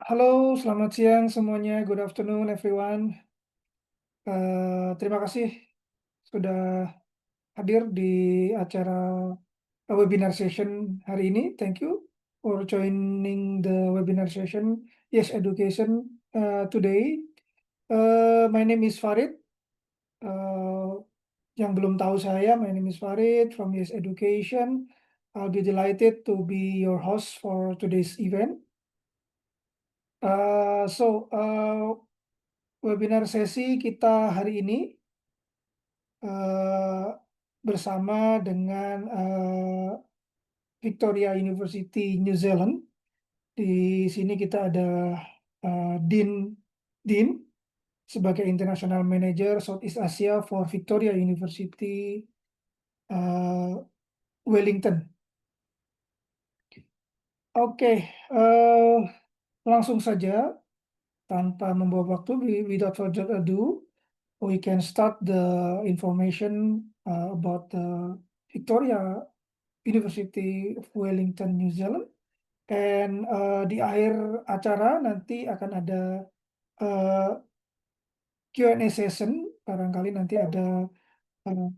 Halo, selamat siang semuanya. Good afternoon, everyone. Terima kasih sudah hadir di acara webinar session hari ini. Thank you for joining the webinar session Yes Education today. My name is Farid. Yang belum tahu saya, my name is Farid from Yes Education. I'll be delighted to be your host for today's event. Webinar sesi kita hari ini eh, bersama dengan Victoria University New Zealand. Di sini kita ada Dean sebagai International Manager Southeast Asia for Victoria University eh, Wellington. Oke, langsung saja tanpa membuang waktu, without further ado, we can start the information about the Victoria University of Wellington, New Zealand. And di akhir acara nanti akan ada uh, Q&A session. Barangkali nanti ada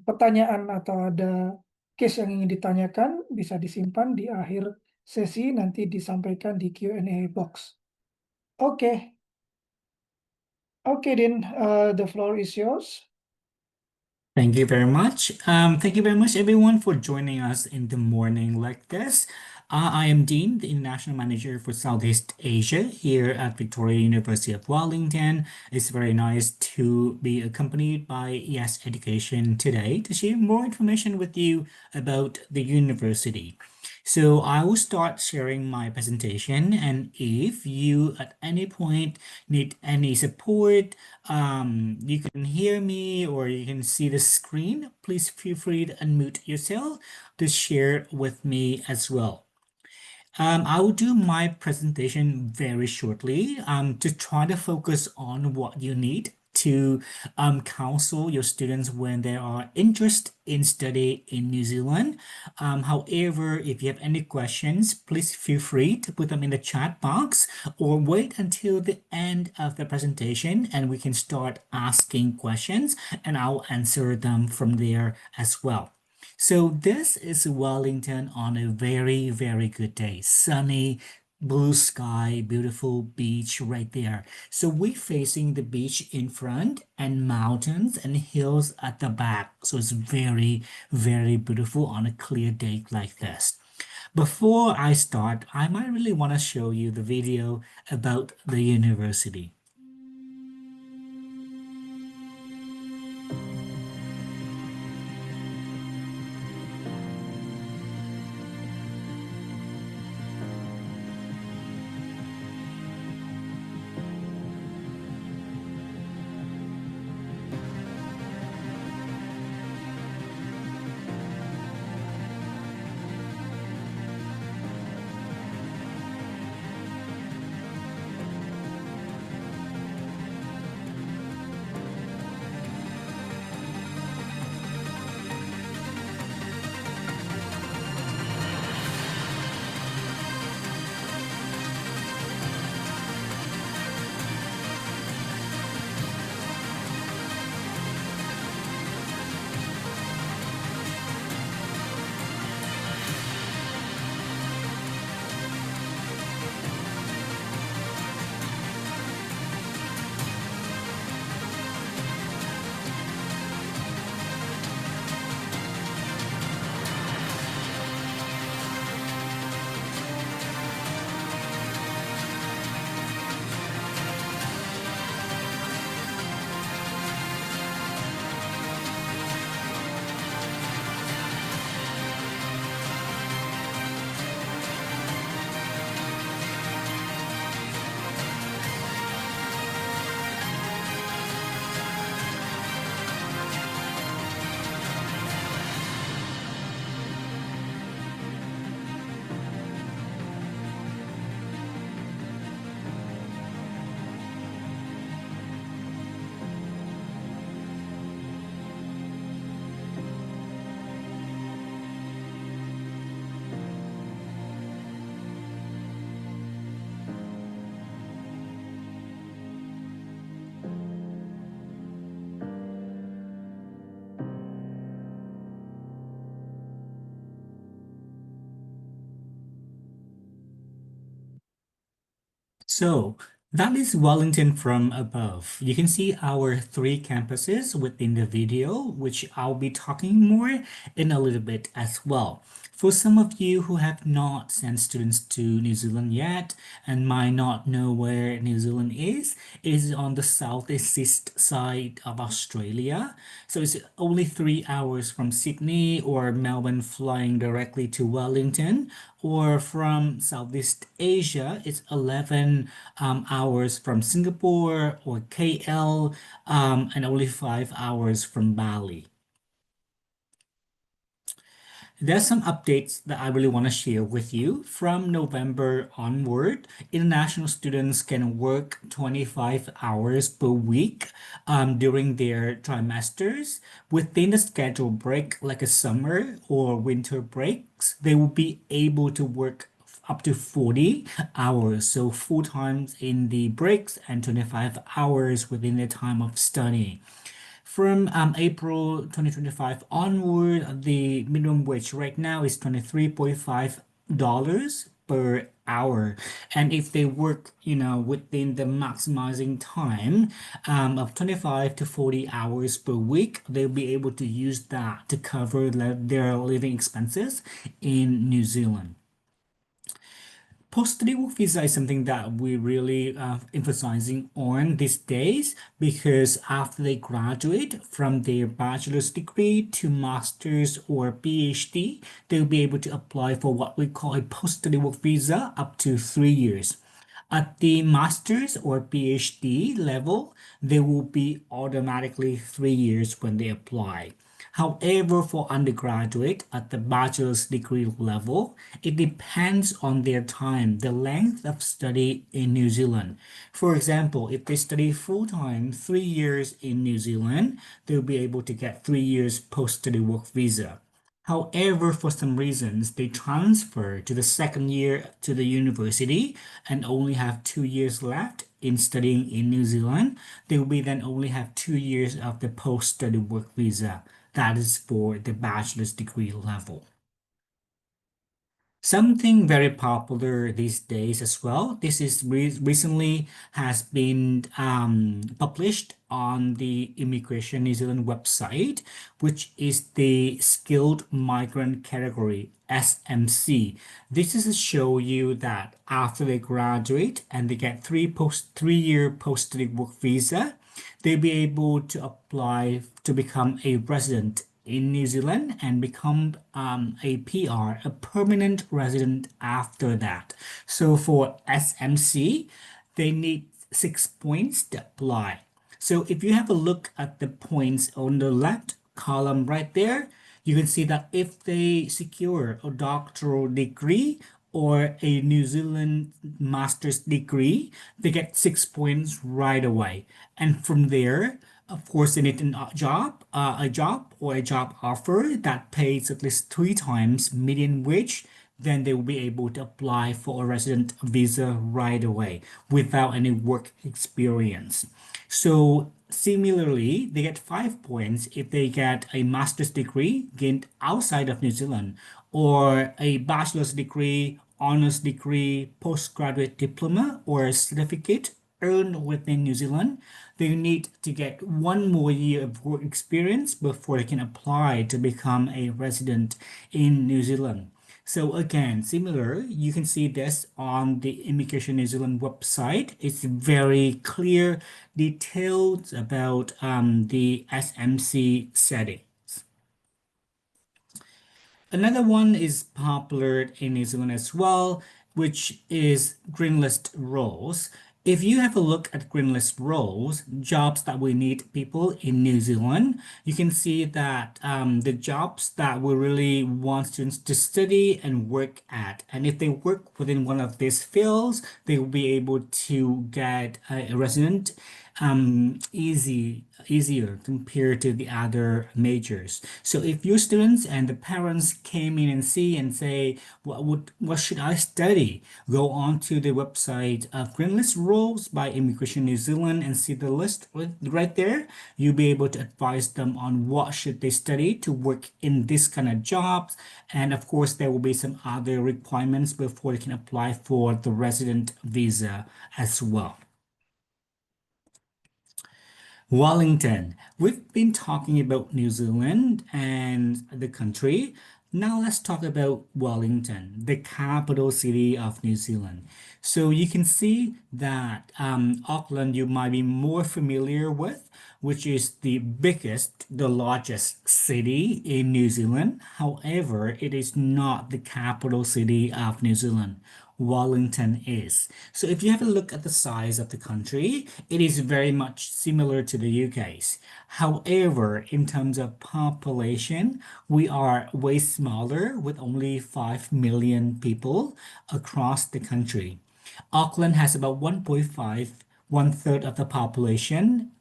pertanyaan atau ada case yang ingin ditanyakan bisa disimpan di akhir sesi, nanti disampaikan di Q&A box. Oke, Din, the floor is yours. Thank you very much. Thank you very much, everyone, for joining us in the morning like this. I am Dean, the International Manager for Southeast Asia here at Victoria University of Wellington. It's very nice to be accompanied by Yes Education today to share more information with you about the university. So I will start sharing my presentation, and if you at any point need any support, you can hear me or you can see the screen, please feel free to unmute yourself to share with me as well. I will do my presentation very shortly to try to focus on what you need to counsel your students when they are interested in study in New Zealand. However, if you have any questions, please feel free to put them in the chat box or wait until the end of the presentation and we can start asking questions and I'll answer them from there as well. So this is Wellington on a very, very good day. Sunny, blue sky, beautiful beach right there. So we're facing the beach in front and mountains and hills at the back. So it's very, very beautiful on a clear day like this. Before I start, I might really want to show you the video about the university. So that is Wellington from above. You can see our three campuses within the video, which I'll be talking more in a little bit as well. For some of you who have not sent students to New Zealand yet and might not know where New Zealand is, it is on the southeast side of Australia. So it's only 3 hours from Sydney or Melbourne flying directly to Wellington, or from Southeast Asia, it's 11 hours from Singapore or KL, and only 5 hours from Bali. There's some updates that I really want to share with you. From November onward, international students can work 25 hours per week during their trimesters. Within the scheduled break, like a summer or winter breaks, they will be able to work up to 40 hours, so full times in the breaks and 25 hours within the time of study. From April 2025 onward, the minimum wage right now is $23.5 per hour. And if they work, within the maximizing time of 25 to 40 hours per week, they'll be able to use that to cover their living expenses in New Zealand. Post-study work visa is something that we're really emphasizing on these days, because after they graduate from their bachelor's degree to master's or PhD, they'll be able to apply for what we call a post-study work visa up to 3 years. At the master's or PhD level, they will be automatically 3 years when they apply. However, for undergraduate at the bachelor's degree level, it depends on their time, the length of study in New Zealand. For example, if they study full-time 3 years in New Zealand, they'll be able to get 3 years post-study work visa. However, for some reasons, they transfer to the second year to the university and only have 2 years left in studying in New Zealand. They will then only have 2 years of the post-study work visa. That is for the bachelor's degree level. Something very popular these days as well. This is recently has been published on the Immigration New Zealand website, which is the Skilled Migrant Category, SMC. This is to show you that after they graduate and they get 3 year post-study work visa, they'll be able to apply to become a resident in New Zealand and become a PR, a permanent resident after that. So for SMC, they need 6 points to apply. So if you have a look at the points on the left column right there, you can see that if they secure a doctoral degree or a New Zealand master's degree, they get 6 points right away. And from there, of course, they need a job or a job offer that pays at least 3 times median wage. Then they will be able to apply for a resident visa right away without any work experience. So similarly, they get 5 points if they get a master's degree gained outside of New Zealand, or a bachelor's degree, honors degree, postgraduate diploma, or a certificate earned within New Zealand. They need to get 1 more year of work experience before they can apply to become a resident in New Zealand. So again, similar, you can see this on the Immigration New Zealand website. It's very clear details about the SMC setting. Another one is popular in New Zealand as well, which is green list roles. If you have a look at green list roles, jobs that we need people in New Zealand, you can see that the jobs that we really want students to study and work at. And if they work within one of these fields, they will be able to get a resident easier compared to the other majors. So if your students and the parents came in and see and say, what should I study? Go on to the website of Green List Rules by Immigration New Zealand and see the list right there. You'll be able to advise them on what should they study to work in this kind of jobs. And of course, there will be some other requirements before they can apply for the resident visa as well. Wellington. We've been talking about New Zealand and the country. Now let's talk about Wellington, the capital city of New Zealand. So you can see that Auckland you might be more familiar with, which is the biggest, the largest city in New Zealand. However, it is not the capital city of New Zealand. Wellington is. So if you have a look at the size of the country, it is very much similar to the UK's. However, in terms of population, we are way smaller with only 5 million people across the country. Auckland has about 1.5, one third of the population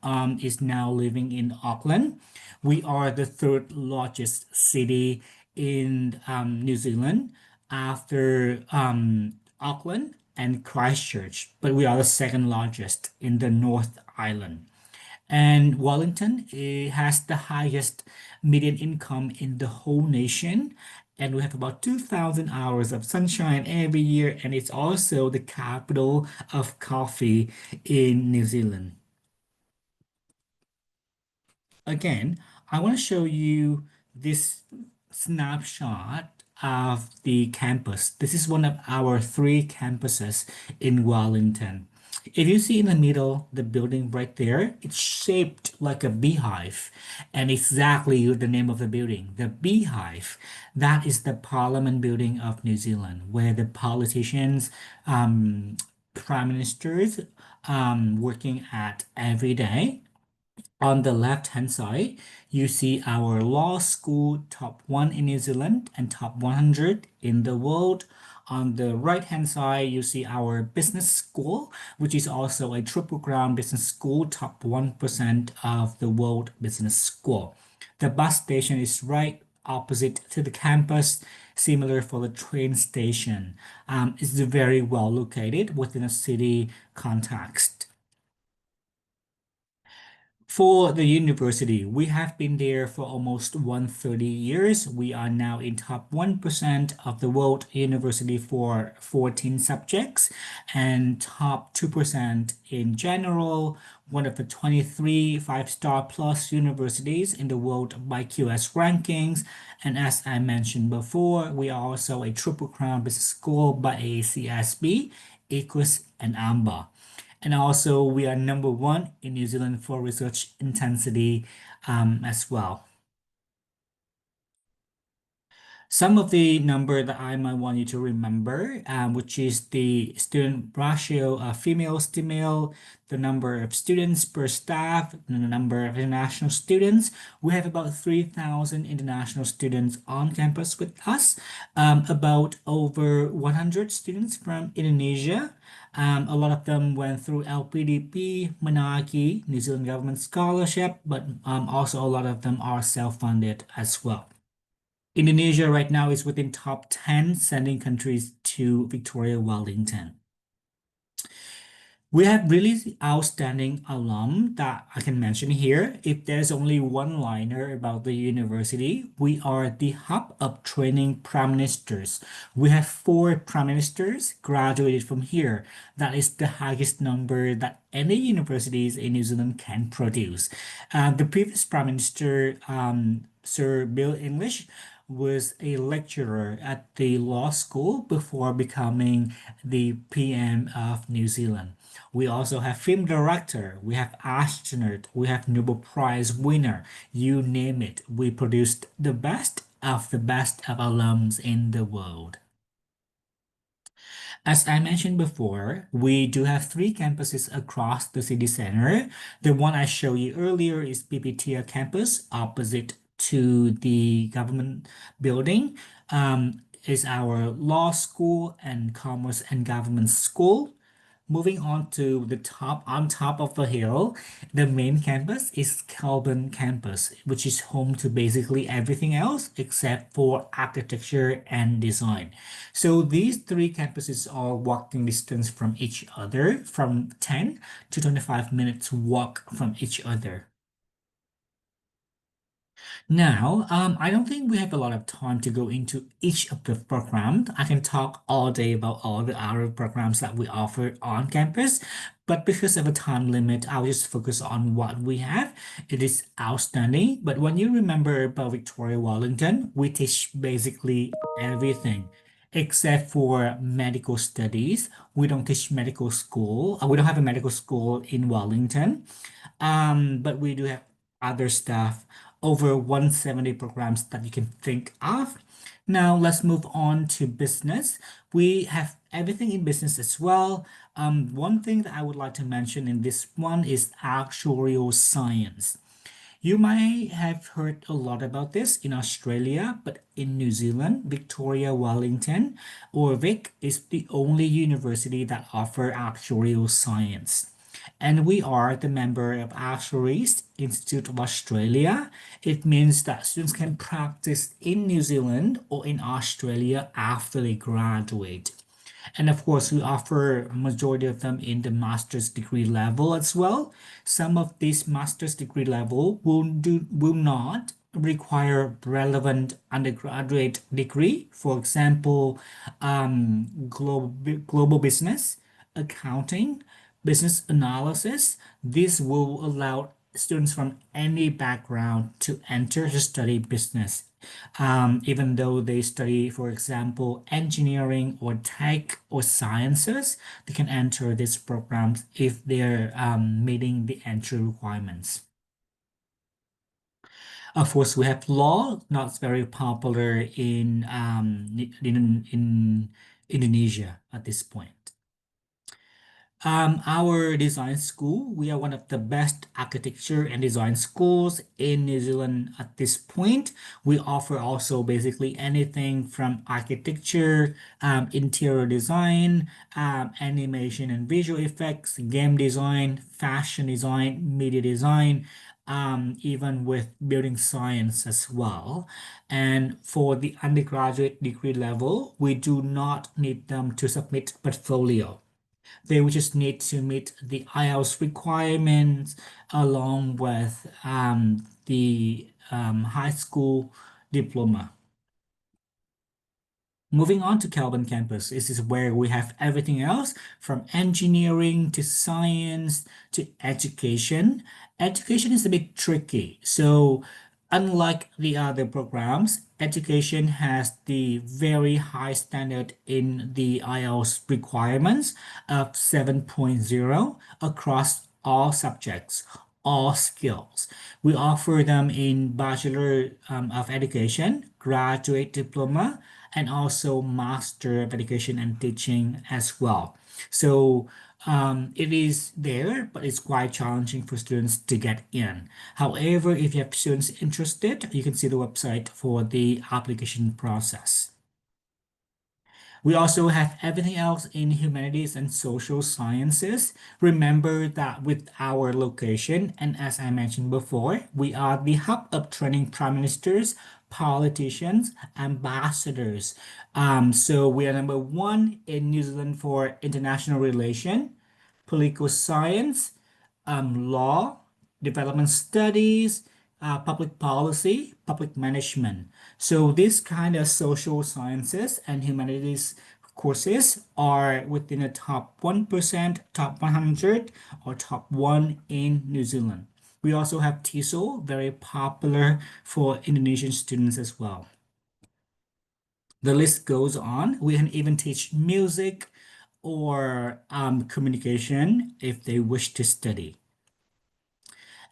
is now living in Auckland. We are the third largest city in New Zealand after Auckland and Christchurch, but we are the second largest in the North Island. And Wellington has the highest median income in the whole nation. And we have about 2,000 hours of sunshine every year. And it's also the capital of coffee in New Zealand. Again, I want to show you this snapshot of the campus. This is one of our three campuses in Wellington. If you see in the middle, the building right there, it's shaped like a beehive. And exactly the name of the building, the beehive. That is the Parliament building of New Zealand, where the politicians, prime ministers, working at every day. On the left-hand side, you see our law school top 1 in New Zealand and top 100 in the world. On the right-hand side, you see our business school, which is also a triple crown business school, top 1% of the world business school. The bus station is right opposite to the campus, similar for the train station. It's very well located within a city context. For the university, we have been there for almost 130 years. We are now in top 1% of the world university for 14 subjects and top 2% in general, one of the 23 five-star plus universities in the world by QS rankings. And as I mentioned before, we are also a Triple Crown Business School by ACSB, EQUIS, and AMBA. And also, we are number one in New Zealand for research intensity as well. Some of the number that I might want you to remember, which is the student ratio of females to male, the number of students per staff, and the number of international students. We have about 3,000 international students on campus with us, about over 100 students from Indonesia. A lot of them went through LPDP, Menaki, New Zealand Government Scholarship, but also a lot of them are self-funded as well. Indonesia right now is within top 10 sending countries to Victoria Wellington. We have really outstanding alum that I can mention here. If there's only one liner about the university, we are the hub of training prime ministers. We have 4 prime ministers graduated from here. That is the highest number that any universities in New Zealand can produce. The previous prime minister, Sir Bill English, was a lecturer at the law school before becoming the PM of New Zealand. We also have film director, we have astronaut, we have Nobel Prize winner, you name it. We produced the best of alums in the world. As I mentioned before, we do have 3 campuses across the city center. The one I showed you earlier is Pipitea campus opposite to the government building. Is our law school and commerce and government school. Moving on to the top, on top of the hill, the main campus is Kelvin campus, which is home to basically everything else except for architecture and design. So these three campuses are walking distance from each other, from 10 to 25 minutes walk from each other. Now, I don't think we have a lot of time to go into each of the programs. I can talk all day about all the other programs that we offer on campus, but because of a time limit, I'll just focus on what we have. It is outstanding, but when you remember about Victoria Wellington, we teach basically everything. Except for medical studies, we don't teach medical school. We don't have a medical school in Wellington. But we do have other stuff, over 170 programs that you can think of. Now let's move on to business. We have everything in business as well. One thing that I would like to mention in this one is actuarial science. You might have heard a lot about this in Australia, but in New Zealand, Victoria Wellington, or Vic, is the only university that offer actuarial science. And we are the member of Actuaries Institute of Australia. It means that students can practice in New Zealand or in Australia after they graduate. And of course, we offer majority of them in the master's degree level as well. Some of these master's degree level will not require relevant undergraduate degree. For example, global business, accounting, business analysis. This will allow students from any background to enter to study business. Even though they study, for example, engineering or tech or sciences, they can enter these programs if they're meeting the entry requirements. Of course, we have law, not very popular in Indonesia at this point. Our design school, we are one of the best architecture and design schools in New Zealand at this point. We offer also basically anything from architecture, interior design, animation and visual effects, game design, fashion design, media design, even with building science as well. And for the undergraduate degree level, we do not need them to submit portfolio. They would just need to meet the IELTS requirements along with the high school diploma. Moving on to Calvin campus, this is where we have everything else from engineering to science to education. Education is a bit tricky. So, unlike the other programs, education has the very high standard in the IELTS requirements of 7.0 across all subjects, all skills. We offer them in Bachelor of Education, Graduate Diploma, and also Master of Education and Teaching as well. So it is there, but it's quite challenging for students to get in. However, if you have students interested, you can see the website for the application process. We also have everything else in humanities and social sciences. Remember that with our location, and as I mentioned before, we are the hub of training prime ministers, politicians, ambassadors. So we are number one in New Zealand for international relation, political science, law, development studies, public policy, public management. So these kind of social sciences and humanities courses are within the top 1%, top 100, or top 1 in New Zealand. We also have TESOL, very popular for Indonesian students as well. The list goes on. We can even teach music or communication if they wish to study.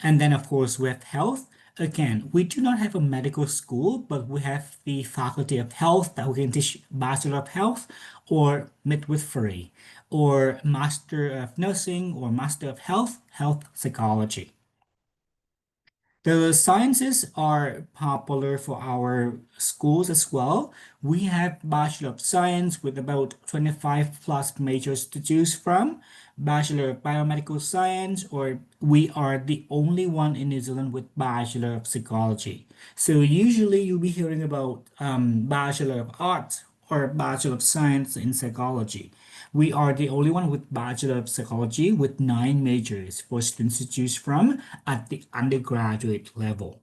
And then, of course, we have health. Again, we do not have a medical school, but we have the Faculty of Health that we can teach Bachelor of Health or Midwifery or Master of Nursing or Master of Health, Health Psychology. The sciences are popular for our schools as well. We have Bachelor of Science with about 25 plus majors to choose from. Bachelor of Biomedical Science, or we are the only one in New Zealand with Bachelor of Psychology. So usually you'll be hearing about Bachelor of Arts or Bachelor of Science in Psychology. We are the only one with Bachelor of Psychology with 9 majors for students to choose from at the undergraduate level.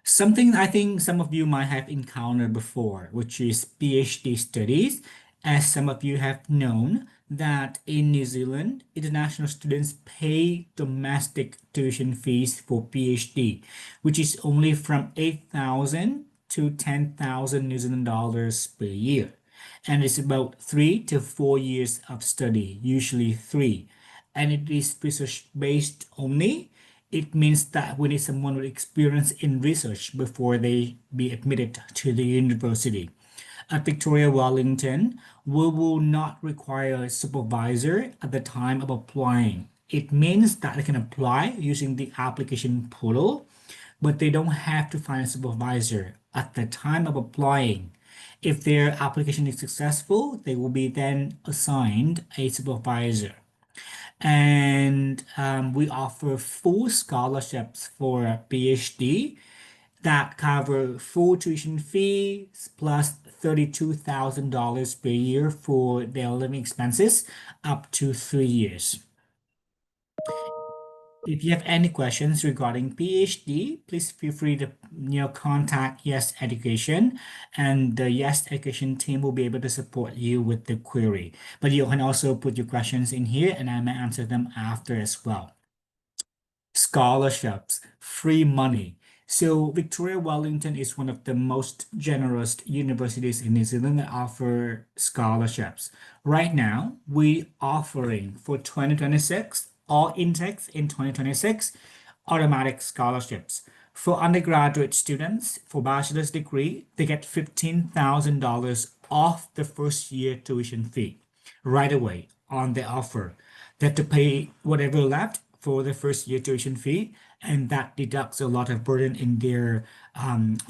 Something I think some of you might have encountered before, which is PhD studies. As some of you have known, that in New Zealand, international students pay domestic tuition fees for PhD, which is only from 8,000 to 10,000 New Zealand dollars per year. And it's about 3 to 4 years of study, usually three. And it is research based only. It means that we need someone with experience in research before they be admitted to the university. At Victoria Wellington, we will not require a supervisor at the time of applying. It means that they can apply using the application portal, but they don't have to find a supervisor at the time of applying. If their application is successful, they will be then assigned a supervisor. And we offer full scholarships for a PhD that cover full tuition fees plus $32,000 per year for their living expenses up to 3 years. If you have any questions regarding PhD, please feel free to contact Yes Education, and the Yes Education team will be able to support you with the query. But you can also put your questions in here, and I may answer them after as well. Scholarships, free money. So Victoria Wellington is one of the most generous universities in New Zealand that offer scholarships. Right now, we offering for 2026, all intakes in 2026, automatic scholarships. For undergraduate students, for bachelor's degree, they get $15,000 off the first year tuition fee right away on the offer. They have to pay whatever left for the first year tuition fee, and that deducts a lot of burden in their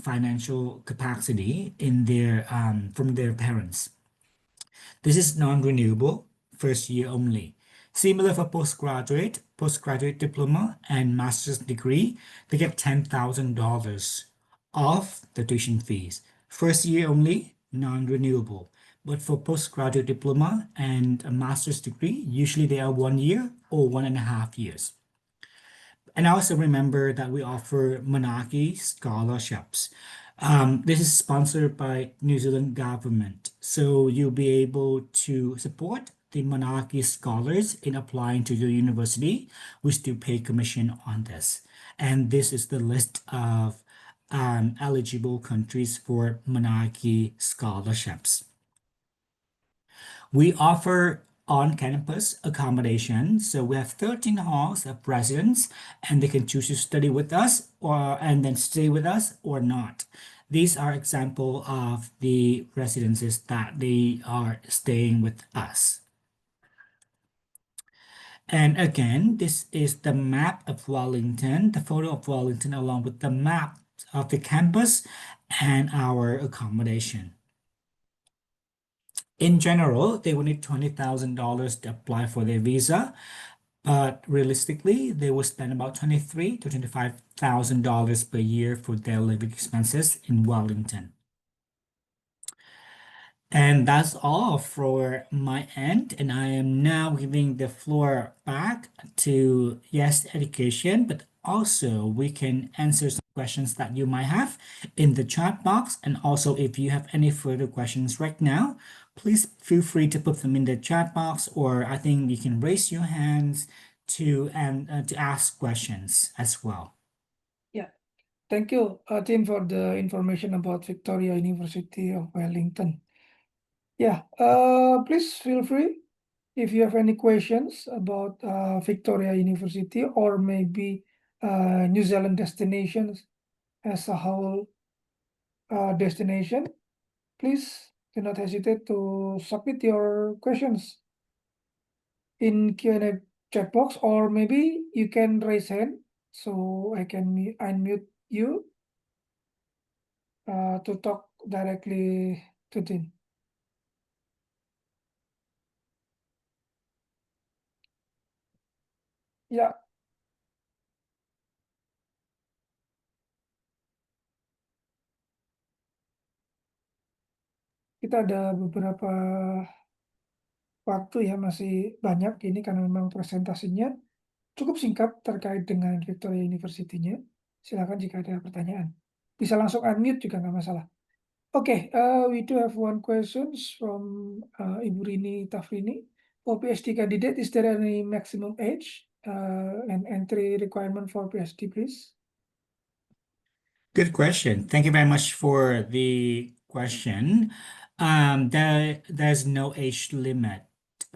financial capacity in their from their parents. This is non-renewable, first year only. Similar for postgraduate diploma, and master's degree, they get $10,000 off the tuition fees. First year only, non-renewable. But for postgraduate diploma and a master's degree, usually they are 1 year or 1.5 years. And also remember that we offer Monarchy scholarships. This is sponsored by New Zealand government, so you'll be able to support the Monarchy scholars in applying to the university. We still pay commission on this, and this is the list of eligible countries for Monarchy scholarships. We offer on-campus accommodation. So we have 13 halls of residence, and they can choose to study with us or and then stay with us or not. These are example of the residences that they are staying with us. And again, this is the map of Wellington, the photo of Wellington along with the map of the campus and our accommodation. In general, they will need $20,000 to apply for their visa, but realistically, they will spend about $23,000 to $25,000 per year for their living expenses in Wellington. And that's all for my end. And I am now giving the floor back to Yes Education, but also we can answer some questions that you might have in the chat box. And also, if you have any further questions right now, please feel free to put them in the chat box, or I think you can raise your hands to ask questions as well. Yeah. Thank you, Tim, for the information about Victoria University of Wellington. Yeah, please feel free if you have any questions about Victoria University or maybe New Zealand destinations as a whole destination. Please do not hesitate to submit your questions in Q&A chat box, or maybe you can raise hand so I can unmute you to talk directly to Dean. Ya, kita ada beberapa waktu ya, masih banyak ini karena memang presentasinya cukup singkat terkait dengan Victoria University-nya. Silakan jika ada pertanyaan. Bisa langsung unmute juga nggak masalah. Okay, we do have one questions from Ibu Rini Tafrini. For PhD candidate, is there any maximum age and entry requirement for PhD, please? Good question. Thank you very much for the question. There's no age limit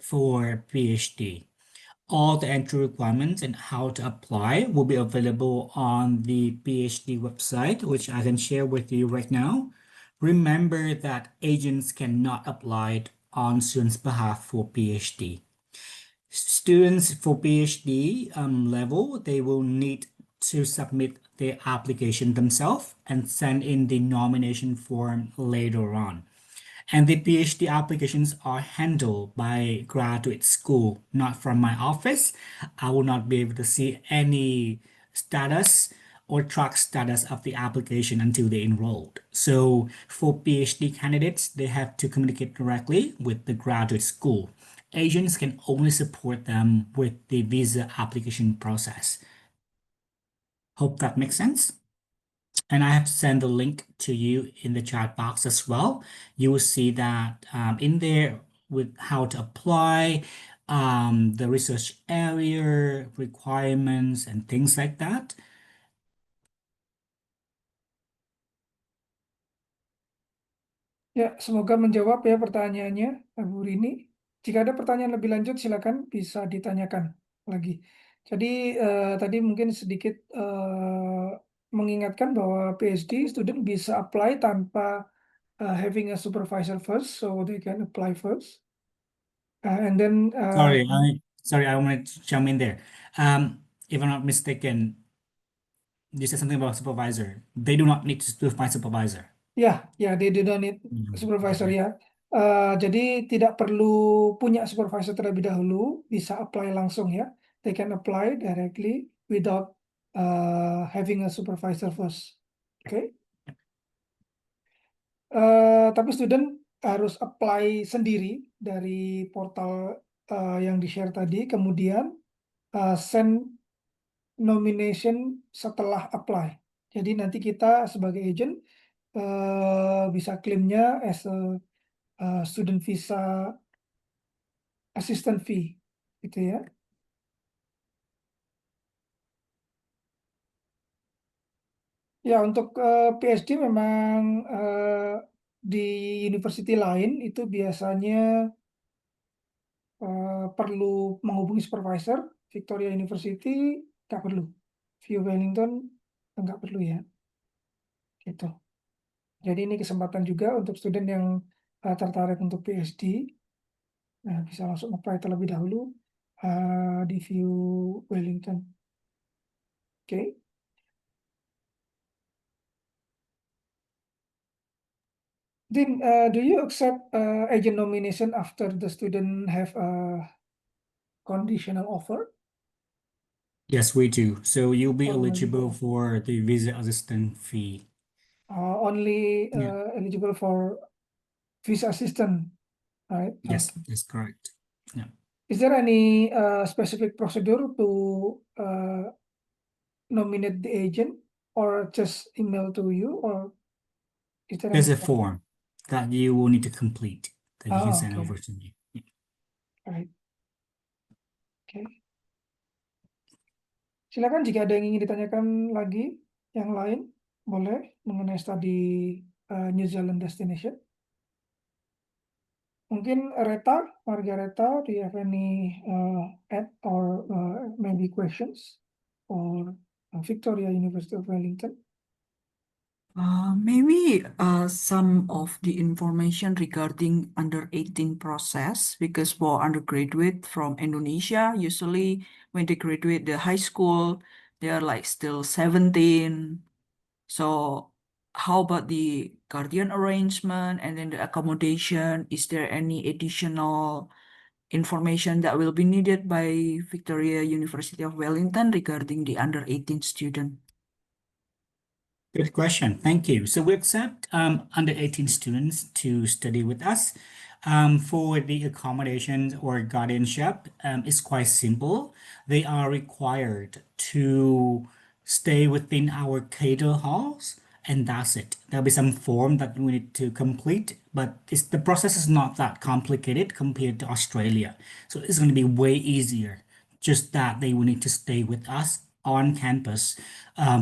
for PhD. All the entry requirements and how to apply will be available on the PhD website, which I can share with you right now. Remember that agents cannot apply on students' behalf for PhD. Students for PhD level, they will need to submit their application themselves and send in the nomination form later on. And the PhD applications are handled by graduate school, not from my office. I will not be able to see any status or track status of the application until they enrolled. So for PhD candidates, they have to communicate directly with the graduate school. Agents can only support them with the visa application process. Hope that makes sense. And I have sent the link to you in the chat box as well. You will see that in there with how to apply, the research area, requirements, and things like that. Ya, semoga menjawab ya pertanyaannya, Bu Rini. Jika ada pertanyaan lebih lanjut, silakan bisa ditanyakan lagi. Jadi tadi mungkin sedikit mengingatkan bahwa PhD student bisa apply tanpa having a supervisor first, so they can apply first. And then Sorry, I wanted to jump in there. If I'm not mistaken, you said something about supervisor. They do not need to find supervisor. ya, they do not need supervisor Okay. ya. Jadi tidak perlu punya supervisor terlebih dahulu, bisa apply langsung ya. They can apply directly without having a supervisor first. Oke. Tapi student harus apply sendiri dari portal yang di-share tadi, kemudian send nomination setelah apply. Jadi nanti kita sebagai agent bisa klaimnya as a student visa assistant fee, gitu ya. Ya, untuk PhD memang di university lain itu biasanya perlu menghubungi supervisor. Victoria University nggak perlu. View Wellington nggak perlu ya, gitu. Jadi ini kesempatan juga untuk student yang tertarik untuk PhD, nah bisa langsung apply terlebih dahulu di View Wellington. Oke. Then, do you accept agent nomination after the student have a conditional offer? Yes, we do. So you'll be Or eligible eligible? for the visa assistant fee. Only Yeah. eligible for visa assistant, right? Yes, that's correct. Yeah. Is there any specific procedure to nominate the agent, or just email to you, or is there There's any? a form that you will need to complete that you can send Okay, over to me. Yeah. right. Okay. Silakan jika ada yang ingin ditanyakan lagi, yang lain boleh mengenai studi New Zealand destination. Mungkin Reta, Margareta, do you have any add or maybe questions for Victoria University of Wellington? Maybe some of the information regarding under 18 process, because for undergraduate from Indonesia, usually when they graduate the high school, they are like still 17. So how about the guardian arrangement and then the accommodation? Is there any additional information that will be needed by Victoria University of Wellington regarding the under 18 student? Good question. Thank you. So we accept under 18 students to study with us. For the accommodations or guardianship, it's quite simple. They are required to stay within our cater halls, and that's it. There'll be some form that we need to complete, but the process is not that complicated compared to Australia. So it's going to be way easier. Just that they will need to stay with us on campus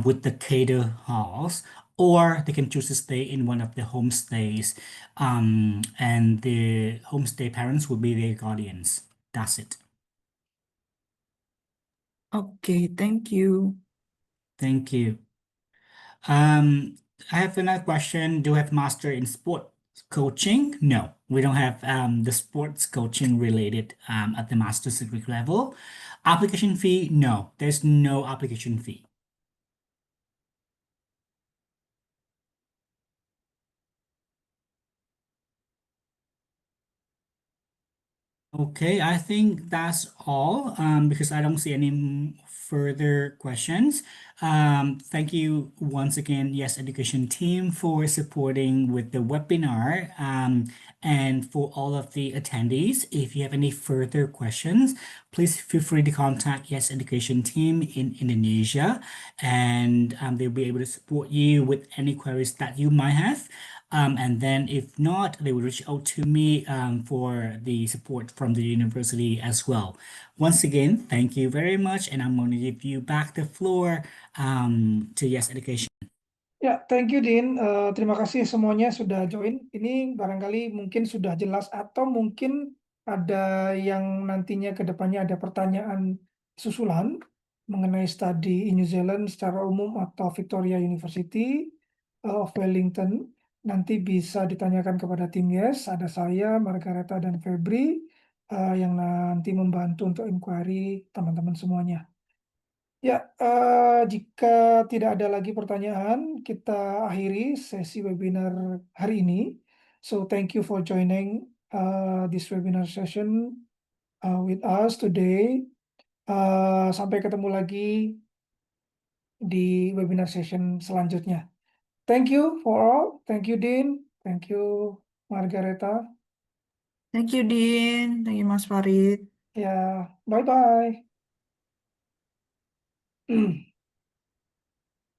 with the cater halls, or they can choose to stay in one of the homestays, and the homestay parents will be their guardians. That's it. Okay, thank you. Thank you. I have another question. Do you have master in sport coaching? No, we don't have the sports coaching related at the master's degree level. Application fee? No, there's no application fee. Okay, I think that's all because I don't see any further questions. Thank you once again, Yes Education team, for supporting with the webinar and for all of the attendees. If you have any further questions, please feel free to contact Yes Education team in Indonesia, and they'll be able to support you with any queries that you might have. And then if not, they will reach out to me for the support from the university as well. Once again, thank you very much, and I'm going to give you back the floor to Yes Education. Ya, thank you Din. Terima kasih semuanya sudah join. Ini barangkali mungkin sudah jelas atau mungkin ada yang nantinya ke depannya ada pertanyaan susulan mengenai studi in New Zealand secara umum atau Victoria University of Wellington. Nanti bisa ditanyakan kepada tim Yes, ada saya, Margareta, dan Febri yang nanti membantu untuk inquiry teman-teman semuanya. Ya, jika tidak ada lagi pertanyaan, kita akhiri sesi webinar hari ini. So thank you for joining this webinar session with us today. Sampai ketemu lagi di webinar session selanjutnya. Thank you for all. Thank you, Dean. Thank you, Margareta. Thank you, Din. Thank you, Mas Farid. Ya, bye-bye.